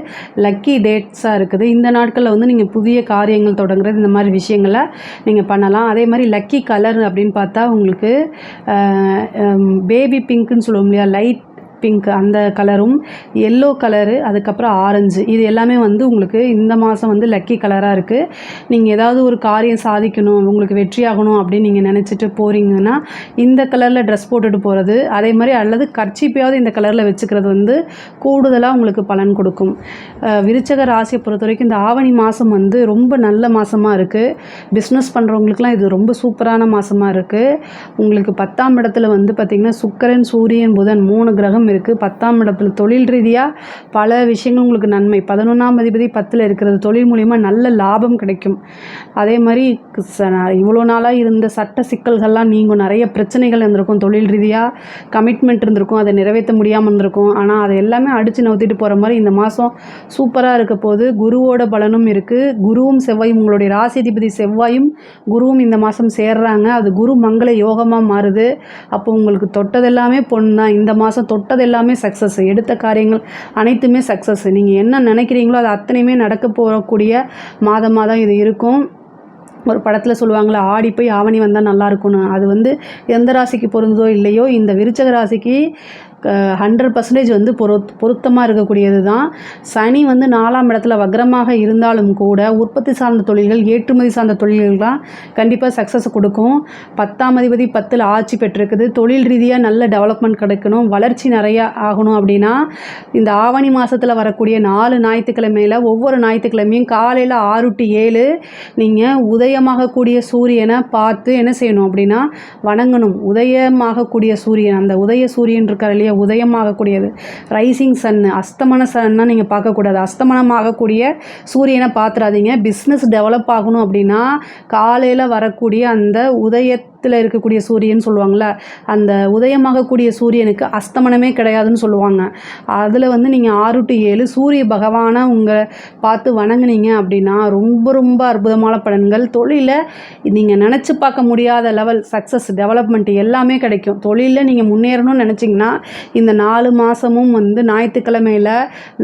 லக்கி டேட்ஸாக இருக்குது. இந்த நாட்களில் வந்து நீங்கள் புதிய காரியங்கள் தொடங்குறது, இந்த மாதிரி விஷயங்களை நீங்கள் பண்ணலாம். அதே மாதிரி லக்கி கலர் அப்படின்னு பார்த்தா உங்களுக்கு பேபி பிங்க்குன்னு சொல்லுவோம் இல்லையா, லைட் பிங்க், அந்த கலரும், எல்லோ கலரு, அதுக்கப்புறம் ஆரஞ்சு, இது எல்லாமே வந்து உங்களுக்கு இந்த மாதம் வந்து லக்கி கலராக இருக்குது. நீங்கள் ஏதாவது ஒரு காரியம் சாதிக்கணும், உங்களுக்கு வெற்றியாகணும் அப்படின்னு நீங்கள் நினச்சிட்டு போகிறீங்கன்னா இந்த கலரில் ட்ரெஸ் போட்டுட்டு போகிறது, அதே மாதிரி அல்லது கர்ச்சீப்பையாவது இந்த கலரில் வச்சுக்கிறது வந்து கூடுதலாக உங்களுக்கு பலன் கொடுக்கும். விருச்சக ராசியை பொறுத்த வரைக்கும் இந்த ஆவணி மாதம் வந்து ரொம்ப நல்ல மாதமாக இருக்குது. பிஸ்னஸ் பண்ணுறவங்களுக்குலாம் இது ரொம்ப சூப்பரான மாதமாக இருக்குது. உங்களுக்கு 10ஆம் இடத்துல வந்து பார்த்திங்கன்னா சுக்கிரன், சூரியன், புதன் 3 கிரகம் இருக்குது. 10ஆம் இடத்துல தொழில் ரீதியாக பல விஷயங்கள் உங்களுக்கு நன்மை. 11ஆம் அதிபதி 10ல் இருக்கிறது, தொழில் மூலிமா நல்ல லாபம் கிடைக்கும். அதே மாதிரி இவ்வளோ நாளாக இருந்த சட்ட சிக்கல்கள்லாம் நீங்கும். நிறைய பிரச்சனைகள் இருந்திருக்கும், தொழில் ரீதியாக கமிட்மெண்ட் இருந்திருக்கும், அதை நிறைவேற்ற முடியாமல் இருந்திருக்கும். ஆனால் அதை எல்லாமே அடித்து நவுத்திட்டு போகிற மாதிரி இந்த மாதம் சூப்பராக இருக்க போது. குருவோட பலனும் இருக்குது. குருவும் செவ்வாயும், உங்களுடைய ராசிதிபதி செவ்வாயும் குருவும் இந்த மாதம் சேர்றாங்க. அது குரு மங்கள யோகமாக மாறுது. அப்போ உங்களுக்கு தொட்டதெல்லாமே பொண்ணு தான். இந்த மாதம் தொட்டது எல்லாமே சக்ஸஸ், எடுத்த காரியங்கள் அனைத்துமே சக்ஸஸ். நீங்கள் என்ன நினைக்கிறீங்களோ அது அத்தனையுமே நடக்க போகக்கூடிய மாதமாக தான் இது இருக்கும். ஒரு படத்தில் சொல்லுவாங்களே, ஆடி போய் ஆவணி வந்தால் நல்லா இருக்கும்னு, அது வந்து எந்த ராசிக்கு பொருந்ததோ இல்லையோ இந்த விருச்சக ராசிக்கு 100% வந்து பொருத்தமாக இருக்கக்கூடியது தான். சனி வந்து 4ஆம் இடத்துல வக்ரமாக இருந்தாலும் கூட உற்பத்தி சார்ந்த தொழில்கள், ஏற்றுமதி சார்ந்த தொழில்கள்லாம் கண்டிப்பாக சக்ஸஸ் கொடுக்கும். 10ஆம் அதிபதி 10ல் ஆட்சி பெற்றிருக்குது. தொழில் ரீதியாக நல்ல டெவலப்மெண்ட் கிடைக்கணும், வளர்ச்சி நிறையா ஆகணும் அப்படின்னா இந்த ஆவணி மாதத்தில் வரக்கூடிய 4 ஞாயிற்றுக்கிழமையில் ஒவ்வொரு ஞாயிற்றுக்கிழமையும் காலையில் 6 to 7 நீங்கள் உதயமாகக்கூடிய சூரியனை பார்த்து என்ன செய்யணும் அப்படின்னா வணங்கணும். உதயமாகக்கூடிய சூரியன், அந்த உதய சூரியன் இருக்கார் இல்லையா, உதயமாகக்கூடியது ரைசிங் சன்னு, அஸ்தமன சன்னா நீங்கள் பார்க்கக்கூடாது. அஸ்தமனமாகக்கூடிய சூரியனை பார்த்துறாதீங்க. பிஸ்னஸ் டெவலப் ஆகணும் அப்படின்னா காலையில் வரக்கூடிய அந்த இருக்கக்கூடிய சூரியன் சொல்லுவாங்கள்ல, அந்த உதயமாகக்கூடிய சூரியனுக்கு அஸ்தமனமே கிடையாதுன்னு சொல்லுவாங்க. அதில் வந்து நீங்கள் 6 to 7 சூரிய பகவானை உங்களை பார்த்து வணங்குனீங்க அப்படின்னா ரொம்ப ரொம்ப அற்புதமான பலன்கள். தொழிலில் நீங்கள் நினச்சி பார்க்க முடியாத லெவல் சக்ஸஸ், டெவலப்மெண்ட் எல்லாமே கிடைக்கும். தொழிலில் நீங்கள் முன்னேறணும்னு நினச்சிங்கன்னா இந்த 4 மாதமும் வந்து ஞாயிற்றுக்கிழமையில்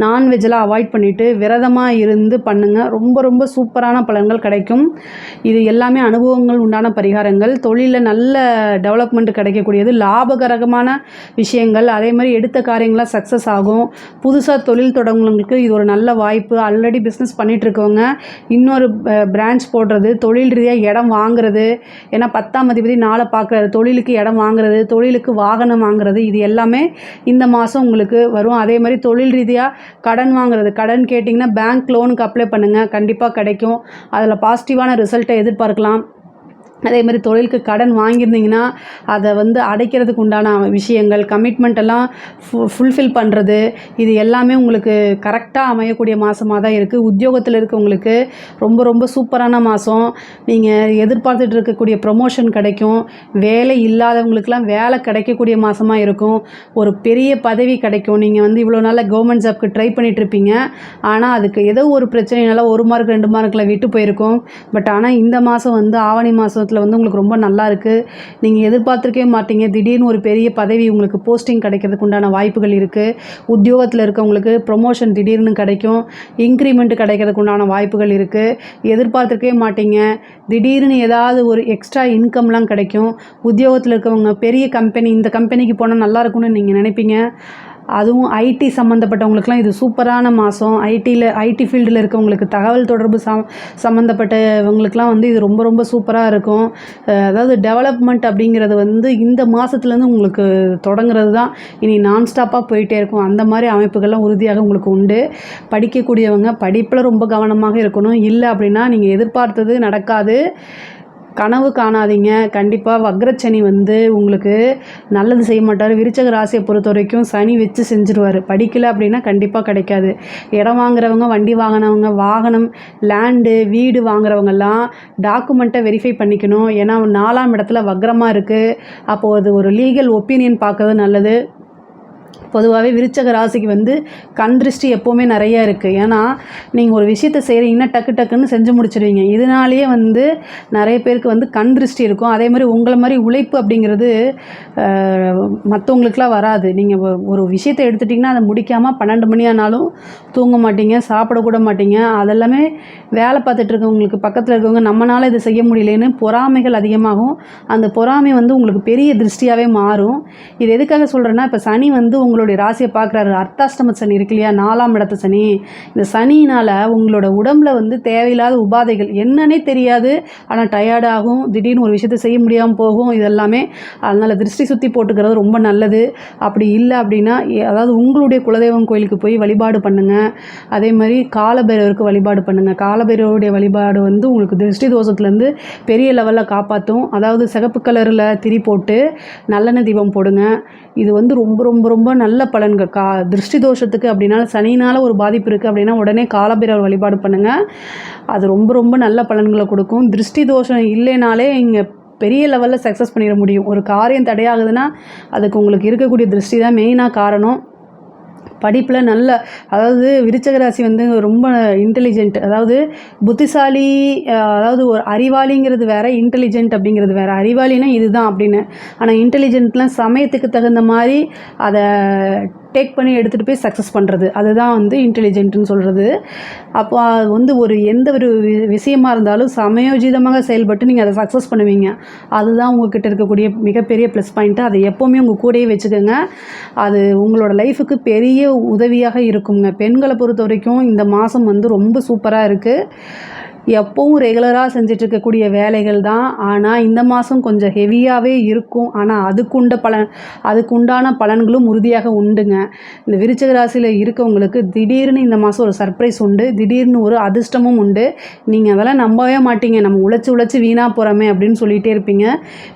நான்வெஜ்ஜெலாம் அவாய்ட் பண்ணிவிட்டு விரதமாக இருந்து பண்ணுங்கள். ரொம்ப ரொம்ப சூப்பரான பலன்கள் கிடைக்கும். இது எல்லாமே அனுபவங்கள் உண்டான பரிகாரங்கள். தொழிலில் நல்ல டெவலப்மெண்ட் கிடைக்கக்கூடியது, லாபகரமான விஷயங்கள். அதே மாதிரி எடுத்த காரியங்களாக சக்ஸஸ் ஆகும். புதுசாக தொழில் தொடங்குறவங்களுக்கு இது ஒரு நல்ல வாய்ப்பு. ஆல்ரெடி பிஸ்னஸ் பண்ணிகிட்டு இருக்கவங்க இன்னொரு பிரான்ச் போடுறது, தொழில் ரீதியாக இடம் வாங்குறது, ஏன்னா 10ஆம் அதிபதி 4 பார்க்குறது, தொழிலுக்கு இடம் வாங்குறது, தொழிலுக்கு வாகனம் வாங்குறது, இது எல்லாமே இந்த மாதம் உங்களுக்கு வரும். அதே மாதிரி தொழில் ரீதியாக கடன் வாங்குறது, கடன் கேட்டிங்கன்னா பேங்க் லோனுக்கு அப்ளை பண்ணுங்கள், கண்டிப்பாக கிடைக்கும். அதில் பாசிட்டிவான ரிசல்ட்டை எதிர்பார்க்கலாம். அதே மாதிரி தொழிலுக்கு கடன் வாங்கியிருந்தீங்கன்னா அதை வந்து அடைக்கிறதுக்கு உண்டான விஷயங்கள், கமிட்மெண்ட் எல்லாம் ஃபுல்ஃபில் பண்ணுறது, இது எல்லாமே உங்களுக்கு கரெக்டாக அமையக்கூடிய மாதமாக தான் இருக்குது. உத்தியோகத்தில் இருக்கவங்களுக்கு ரொம்ப ரொம்ப சூப்பரான மாதம். நீங்கள் எதிர்பார்த்துட்டு இருக்கக்கூடிய ப்ரொமோஷன் கிடைக்கும். வேலை இல்லாதவங்களுக்கெல்லாம் வேலை கிடைக்கக்கூடிய மாதமாக இருக்கும். ஒரு பெரிய பதவி கிடைக்கும். நீங்கள் வந்து இவ்வளோ நாளில் கவர்மெண்ட் ஜாப்க்கு ட்ரை பண்ணிகிட்ருப்பீங்க, ஆனால் அதுக்கு ஏதோ ஒரு பிரச்சனைனால 1 மார்க் 2 மார்க்கில் விட்டு போயிருக்கும். பட் ஆனால் இந்த மாதம் வந்து ஆவணி மாதத்தில் வந்து உங்களுக்கு ரொம்ப நல்லா இருக்குது. நீங்கள் எதிர்பார்த்துருக்கவே மாட்டீங்க, திடீர்னு ஒரு பெரிய பதவி உங்களுக்கு போஸ்டிங் கிடைக்கிறதுக்கு உண்டான வாய்ப்புகள் இருக்குது. உத்தியோகத்தில் இருக்கவங்களுக்கு ப்ரொமோஷன் திடீர்னு கிடைக்கும், இன்க்ரிமெண்ட் கிடைக்கிறதுக்கு உண்டான வாய்ப்புகள் இருக்குது. எதிர்பார்த்துருக்கவே மாட்டீங்க, திடீர்னு ஏதாவது ஒரு எக்ஸ்ட்ரா இன்கம்லாம் கிடைக்கும். உத்தியோகத்தில் இருக்கவங்க பெரிய கம்பெனி, இந்த கம்பெனிக்கு போனால் நல்லா இருக்கும்னு நீங்கள் நினைப்பீங்க. அதுவும் ஐடி சம்மந்தப்பட்டவங்களுக்குலாம் இது சூப்பரான மாதம். ஐடி ஃபீல்டில் இருக்கவங்களுக்கு, தகவல் தொடர்பு சம்மந்தப்பட்டவங்களுக்குலாம் வந்து இது ரொம்ப ரொம்ப சூப்பராக இருக்கும். அதாவது டெவலப்மெண்ட் அப்படிங்கிறது வந்து இந்த மாதத்துலேருந்து உங்களுக்கு தொடங்குறது தான் இனி நான்ஸ்டாப்பாக போயிட்டே இருக்கும். அந்த மாதிரி அமைப்புகள்லாம் உறுதியாக உங்களுக்கு உண்டு. படிக்கக்கூடியவங்க படிப்பில் ரொம்ப கவனமாக இருக்கணும். இல்லை அப்படின்னா நீங்கள் எதிர்பார்த்தது நடக்காது. கனவு காணாதீங்க. கண்டிப்பாக வக்ரச்சனி வந்து உங்களுக்கு நல்லது செய்ய மாட்டார். விருச்சக ராசியை பொறுத்த வரைக்கும் சனி வச்சு செஞ்சுருவார். படிக்கலை அப்படின்னா கண்டிப்பாக கிடைக்காது. இடம் வாங்குறவங்க, வண்டி வாங்கினவங்க, வாகனம், லேண்டு, வீடு வாங்குறவங்கெல்லாம் டாக்குமெண்ட்டை வெரிஃபை பண்ணிக்கணும். ஏன்னா 4ஆம் இடத்துல வக்ரமாக இருக்குது. அப்போது அது ஒரு லீகல் ஒப்பீனியன் பார்க்கறது நல்லது. பொதுவாகவே விருச்சக ராசிக்கு வந்து கண் திருஷ்டி எப்போவுமே நிறையா இருக்குது. ஏன்னா நீங்கள் ஒரு விஷயத்தை செய்கிறீங்கன்னா டக்குன்னு செஞ்சு முடிச்சிடுவீங்க. இதனாலேயே வந்து நிறைய பேருக்கு வந்து கண் திருஷ்டி இருக்கும். அதே மாதிரி உங்களை மாதிரி உழைப்பு அப்படிங்கிறது மற்றவங்களுக்குலாம் வராது. நீங்கள் ஒரு விஷயத்தை எடுத்துட்டிங்கன்னா அதை முடிக்காமல் 12 மணி ஆனாலும் தூங்க மாட்டீங்க, சாப்பிடக்கூட மாட்டீங்க. அதெல்லாமே வேலை பார்த்துட்டு இருக்கவங்களுக்கு பக்கத்தில் இருக்கவங்க நம்மளால் இதை செய்ய முடியலன்னு பொறாமைகள் அதிகமாகும். அந்த பொறாமை வந்து உங்களுக்கு பெரிய திருஷ்டியாகவே மாறும். இது எதுக்காக சொல்கிறேன்னா, இப்போ சனி வந்து உங்களுடைய ராசியை பார்க்குறாரு. அர்த்தாஷ்டம சனி இருக்கு இல்லையா, 4ஆம் இடத்து சனி. இந்த சனியினால் உங்களோட உடம்புல வந்து தேவையில்லாத உபாதைகள் என்னன்னே தெரியாது. ஆனால் டயர்டாகும், திடீர்னு ஒரு விஷயத்தை செய்ய முடியாமல் போகும். இதெல்லாமே அதனால் திருஷ்டி சுற்றி போட்டுக்கிறது ரொம்ப நல்லது. அப்படி இல்லை அப்படின்னா அதாவது உங்களுடைய குலதெய்வம் கோயிலுக்கு போய் வழிபாடு பண்ணுங்கள். அதே மாதிரி காலபைரவருக்கு வழிபாடு பண்ணுங்கள். காலபைரவருடைய வழிபாடு வந்து உங்களுக்கு திருஷ்டி தோஷத்துலேருந்து பெரிய லெவலில் காப்பாற்றும். அதாவது சிகப்பு கலரில் திரி போட்டு நல்லெண்ணெய் தீபம் போடுங்க. இது வந்து ரொம்ப ரொம்ப ரொம்ப நல்ல பலன்கள். திருஷ்டி தோஷத்துக்கு அப்படின்னா, சனினால் ஒரு பாதிப்பு இருக்குது அப்படின்னா உடனே காலபைரவர் வழிபாடு பண்ணுங்கள். அது ரொம்ப ரொம்ப நல்ல பலன்களை கொடுக்கும். திருஷ்டி தோஷம் இல்லைனாலே இங்கே பெரிய லெவலில் சக்ஸஸ் பண்ணிட முடியும். ஒரு காரியம் தடையாகுதுன்னா அதுக்கு உங்களுக்கு இருக்கக்கூடிய திருஷ்டி தான் மெயினாக காரணம். படிப்பில் நல்ல, அதாவது விருச்சக ராசி வந்து ரொம்ப இன்டெலிஜென்ட், அதாவது புத்திசாலி, அதாவது ஒரு அறிவாளிங்கிறது வேறு, இன்டெலிஜென்ட் அப்படிங்கிறது வேறு. அறிவாளினா இதுதான் அப்படின்னு, ஆனால் இன்டெலிஜென்ட்லாம் சமயத்துக்கு தகுந்த மாதிரி அதை டேக் பண்ணி எடுத்துகிட்டு போய் சக்ஸஸ் பண்ணுறது, அதுதான் வந்து இன்டெலிஜென்ட்னு சொல்கிறது. அப்போ அது வந்து ஒரு எந்த ஒரு விஷயமா இருந்தாலும் சமயோஜிதமாக செயல்பட்டு நீங்கள் அதை சக்ஸஸ் பண்ணுவீங்க. அதுதான் உங்கள்கிட்ட இருக்கக்கூடிய மிகப்பெரிய ப்ளஸ் பாயிண்ட்டு. அதை எப்போவுமே உங்கள் கூடயே வச்சுக்கோங்க. அது உங்களோட லைஃபுக்கு பெரிய உதவியாக இருக்குங்க. பெண்களை பொறுத்த வரைக்கும் இந்த மாதம் வந்து ரொம்ப சூப்பராக இருக்குது. எப்போவும் ரெகுலராக செஞ்சிட்ருக்கக்கூடிய வேலைகள் தான். ஆனால் இந்த மாதம் கொஞ்சம் ஹெவியாகவே இருக்கும். ஆனால் அதுக்குண்டான பலன்களும் உறுதியாக உண்டுங்க. இந்த விருச்சிக ராசியில் இருக்கவங்களுக்கு திடீர்னு இந்த மாதம் ஒரு சர்ப்ரைஸ் உண்டு. திடீர்னு ஒரு அதிர்ஷ்டமும் உண்டு. நீங்கள் அதெல்லாம் நம்பவே மாட்டீங்க. நம்ம உழைச்சி வீணாக போகிறோமே அப்படின்னு சொல்லிகிட்டே இருப்பீங்க.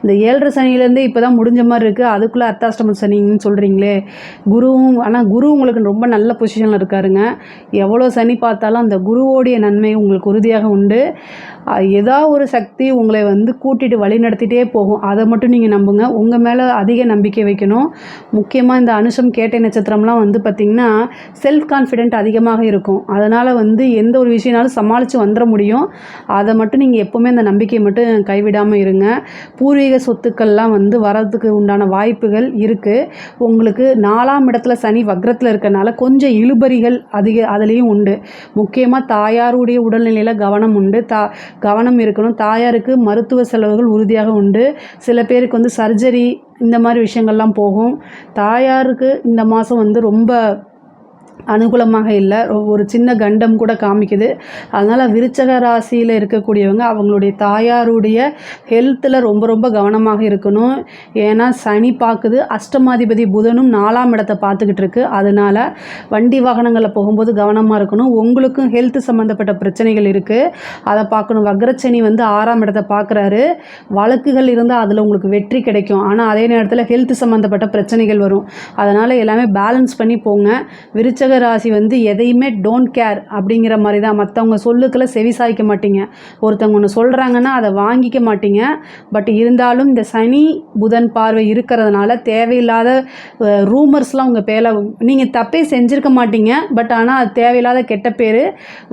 இந்த 7.5 சனியிலேருந்தே இப்போ தான் முடிஞ்ச மாதிரி இருக்குது. அதுக்குள்ளே அர்த்தாஷ்டம சனின்னு சொல்கிறீங்களே. ஆனால் குரு உங்களுக்கு ரொம்ப நல்ல பொசிஷனில் இருக்காருங்க. எவ்வளோ சனி பார்த்தாலும் அந்த குருவோடைய நன்மை உங்களுக்கு உறுதியாக உண்டு. ஏதாவது ஒரு சக்தி உங்களை வந்து கூட்டிகிட்டு வழி நடத்திட்டே போகும். அதை மட்டும் நீங்கள் நம்புங்க. உங்கள் மேலே அதிக நம்பிக்கை வைக்கணும். முக்கியமாக இந்த அனுஷம் கேட்டை நட்சத்திரம்லாம் வந்து பார்த்திங்கன்னா செல்ஃப் கான்ஃபிடென்ட் அதிகமாக இருக்கும். அதனால் வந்து எந்த ஒரு விஷயனாலும் சமாளித்து வந்துட முடியும். அதை மட்டும் நீங்கள் எப்போவுமே அந்த நம்பிக்கையை மட்டும் கைவிடாமல் இருங்க. பூர்வீக சொத்துக்கள்லாம் வந்து வரதுக்கு உண்டான வாய்ப்புகள் இருக்குது. உங்களுக்கு 4ஆம் இடத்துல சனி வக்ரத்தில் இருக்கனால கொஞ்சம் இழுபறிகள் அதுலேயும் உண்டு. முக்கியமாக தாயாருடைய உடல்நிலையில் கவனம் உண்டு. கவனம் இருக்கணும். தாயாருக்கு மருத்துவ செலவுகள் உறுதியாக உண்டு. சில பேருக்கு வந்து சர்ஜரி இந்த மாதிரி விஷயங்கள்லாம் போகும். தாயாருக்கு இந்த மாதம் வந்து ரொம்ப அனுகூலமாக இல்லை. ஒரு சின்ன கண்டம் கூட காமிக்குது. அதனால் விருச்சக ராசியில் இருக்கக்கூடியவங்க அவங்களுடைய தாயாருடைய ஹெல்த்தில் ரொம்ப ரொம்ப கவனமாக இருக்கணும். ஏன்னா சனி பார்க்குது, அஷ்டமாதிபதி புதனும் 4ஆம் இடத்தை பார்த்துக்கிட்டு இருக்கு. அதனால் வண்டி வாகனங்களில் போகும்போது கவனமாக இருக்கணும். உங்களுக்கும் ஹெல்த் சம்மந்தப்பட்ட பிரச்சனைகள் இருக்குது, அதை பார்க்கணும். வக்ரச்சனி வந்து 6ஆம் இடத்தை பார்க்குறாரு. வழக்குகள் இருந்தால் அதில் உங்களுக்கு வெற்றி கிடைக்கும். ஆனால் அதே நேரத்தில் ஹெல்த் சம்மந்தப்பட்ட பிரச்சனைகள் வரும். அதனால் எல்லாமே பேலன்ஸ் பண்ணி போங்க. விருச்சக ராசி வந்து எதையுமே டோன்ட் கேர் அப்படிங்கிற மாதிரி தான். மற்றவங்க சொல்லுக்கெல்லாம் செவி சாய்க்க மாட்டீங்க. ஒருத்தவங்க ஒன்று சொல்கிறாங்கன்னா அதை வாங்கிக்க மாட்டீங்க. பட் இருந்தாலும் இந்த சனி புதன் பார்வை இருக்கிறதுனால தேவையில்லாத ரூமர்ஸ்லாம் உங்கள் பேரில், நீங்கள் தப்பே செஞ்சுருக்க மாட்டீங்க, பட் ஆனால் அது தேவையில்லாத கெட்ட பேர்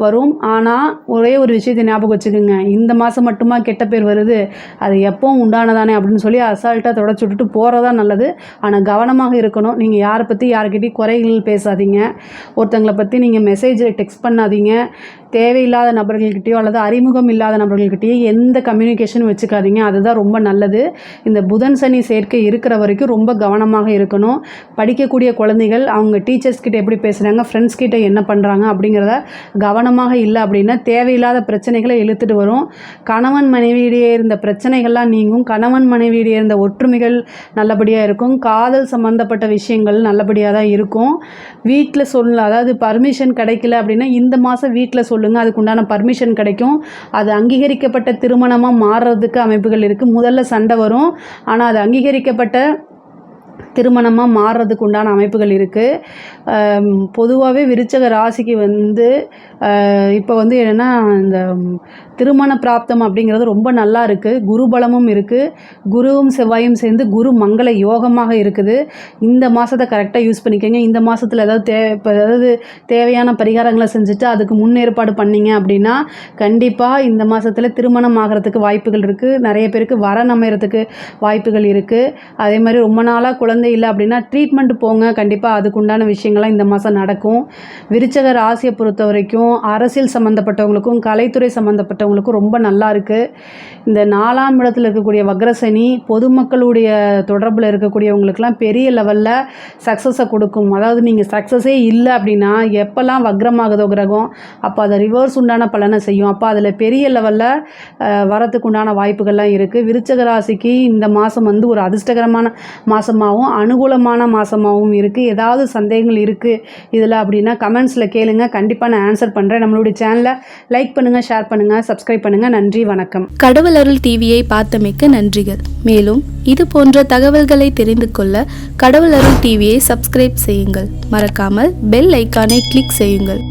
வரும். ஆனால் ஒரே ஒரு விஷயத்தை ஞாபகம் வச்சுக்கோங்க, இந்த மாதம் மட்டுமா கெட்ட பேர் வருது, அது எப்போவும் உண்டானதானே அப்படின்னு சொல்லி அசால்ட்டாக தொடச்சி விட்டுட்டு போகிறதா நல்லது. ஆனால் கவனமாக இருக்கணும். நீங்கள் யாரை பற்றி யார்கிட்டையும் குறைகள் பேசாதீங்க. ஒருத்தங்களை பற்றி நீங்கள் மெசேஜில் டெக்ஸ்ட் பண்ணாதீங்க. தேவையில்லாத நபர்கள்கிட்டயோ அல்லது அறிமுகம் இல்லாத நபர்கள்கிட்டயோ எந்த கம்யூனிகேஷனும் வச்சுக்காதீங்க. அதுதான் ரொம்ப நல்லது. இந்த புதன் சனி சேர்க்கை இருக்கிற வரைக்கும் ரொம்ப கவனமாக இருக்கணும். படிக்கக்கூடிய குழந்தைகள் அவங்க டீச்சர்ஸ் கிட்ட எப்படி பேசுகிறாங்க, ஃப்ரெண்ட்ஸ் கிட்ட என்ன பண்ணுறாங்க அப்படிங்கிறத கவனமாக இல்லை அப்படின்னா தேவையில்லாத பிரச்சனைகளை இழுத்துட்டு வரும். கணவன் மனைவியிடையே இருந்த பிரச்சனைகள்லாம் நீங்கும். கணவன் மனைவியிடையே இருந்த ஒற்றுமைகள் நல்லபடியாக இருக்கும். காதல் சம்மந்தப்பட்ட விஷயங்கள் நல்லபடியாக தான் இருக்கும். வீட்டில் அதாவது பர்மிஷன் கிடைக்கல அப்படின்னா இந்த மாதம் வீட்டில் சொல்லுங்கள், அதுக்கு உண்டான பர்மிஷன் கிடைக்கும். அது அங்கீகரிக்கப்பட்ட திருமணமாக மாறுறதுக்கு அமைப்புகள் இருக்குது. முதல்ல சண்டை வரும், ஆனால் அது அங்கீகரிக்கப்பட்ட திருமணமாக மாறுறதுக்கு உண்டான அமைப்புகள் இருக்குது. பொதுவாகவே விருச்சக ராசிக்கு இப்போ என்னென்னா இந்த திருமண பிராப்தம் அப்படிங்கிறது ரொம்ப நல்லா இருக்குது. குருபலமும் இருக்குது. குருவும் செவ்வாயும் சேர்ந்து குரு மங்கள யோகமாக இருக்குது. இந்த மாதத்தை கரெக்டாக யூஸ் பண்ணிக்கோங்க. இந்த மாதத்தில் ஏதாவது தேவையான பரிகாரங்களை செஞ்சுட்டு அதுக்கு முன்னேற்பாடு பண்ணிங்க அப்படின்னா கண்டிப்பாக இந்த மாதத்தில் திருமணம் ஆகிறதுக்கு வாய்ப்புகள் இருக்குது. நிறைய பேருக்கு வரன் அமைகிறதுக்கு வாய்ப்புகள் இருக்குது. அதே மாதிரி ரொம்ப நாளாக குழந்தை இல்லை அப்படின்னா ட்ரீட்மெண்ட் போங்க. கண்டிப்பாக அதுக்குண்டான விஷயங்கள்லாம் இந்த மாதம் நடக்கும். விருச்சக ராசியை பொறுத்த வரைக்கும் அரசியல் சம்மந்தப்பட்டவங்களுக்கும் கலைத்துறை சம்மந்தப்பட்டவங்களுக்கும் ரொம்ப நல்லா இருக்குது. இந்த 4ஆம் இடத்துல இருக்கக்கூடிய வக்ரசனி பொதுமக்களுடைய தொடர்பில் இருக்கக்கூடியவங்களுக்கெல்லாம் பெரிய லெவலில் சக்ஸஸை கொடுக்கும். அதாவது நீங்கள் சக்ஸஸே இல்லை அப்படின்னா எப்போல்லாம் வக்ரமாகுதோ கிரகம் அப்போ அதை ரிவர்ஸ் உண்டான பலனை செய்யும். அப்போ அதில் பெரிய லெவலில் வரத்துக்கு உண்டான வாய்ப்புகள்லாம் இருக்குது. விருச்சக ராசிக்கு இந்த மாதம் ஒரு அதிர்ஷ்டகரமான மாதமாகவும் அனுகூலமான மாதமாகவும் இருக்குது. ஏதாவது சந்தேகங்கள் இருக்குது இதில் அப்படின்னா கமெண்ட்ஸில் கேளுங்க. கண்டிப்பாக நான் ஆன்சர் பண்ணுறேன். நம்மளுடைய சேனலை லைக் பண்ணுங்கள், ஷேர் பண்ணுங்கள், சப்ஸ்கிரைப் பண்ணுங்கள். நன்றி, வணக்கம். கடவுள் அருள் டிவியை பார்த்தமைக்கு நன்றிகள். மேலும் இது போன்ற தகவல்களை தெரிந்து கொள்ள கடவுள் அருள் டிவியை சப்ஸ்கிரைப் செய்யுங்கள். மறக்காமல் பெல் ஐக்கானை கிளிக் செய்யுங்கள்.